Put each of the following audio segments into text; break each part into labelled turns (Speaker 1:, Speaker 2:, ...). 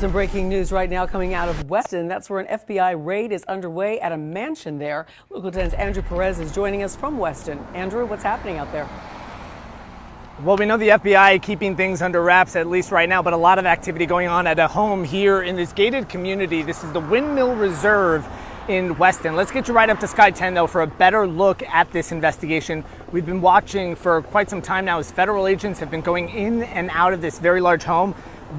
Speaker 1: Some breaking news right now coming out of Weston. That's where an FBI raid is underway at a mansion there. Local 10's Andrew Perez is joining us from Weston. Andrew, what's happening out there?
Speaker 2: Well, we know the FBI keeping things under wraps, at least right now, but a lot of activity going on at a home here in this gated community. This is the Windmill Reserve in Weston. Let's get you right up to Sky 10, though, for a better look at this investigation. We've been watching for quite some time now as federal agents have been going in and out of this very large home.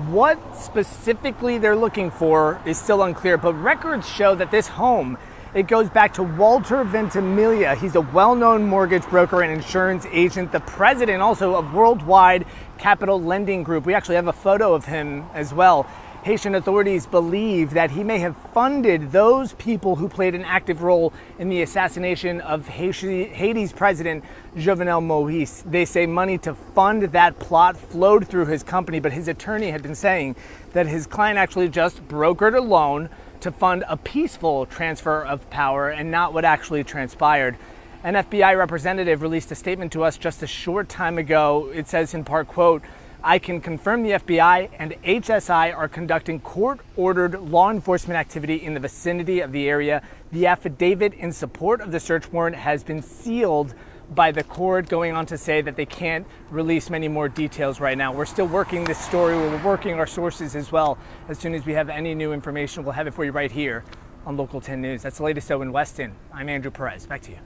Speaker 2: What specifically they're looking for is still unclear, but records show that this home, it goes back to Walter Ventimiglia. He's a well-known mortgage broker and insurance agent, the president also of Worldwide Capital Lending Group. We actually have a photo of him as well. Haitian authorities believe that he may have funded those people who played an active role in the assassination of Haiti's president, Jovenel Moise. They say money to fund that plot flowed through his company, but his attorney had been saying that his client actually just brokered a loan to fund a peaceful transfer of power and not what actually transpired. An FBI representative released a statement to us just a short time ago. It says in part, quote, "I can confirm the FBI and HSI are conducting court-ordered law enforcement activity in the vicinity of the area. The affidavit in support of the search warrant has been sealed by the court," going on to say that they can't release many more details right now. We're still working this story. We're working our sources as well. As soon as we have any new information, we'll have it for you right here on Local 10 News. That's the latest, though, in Weston. I'm Andrew Perez. Back to you.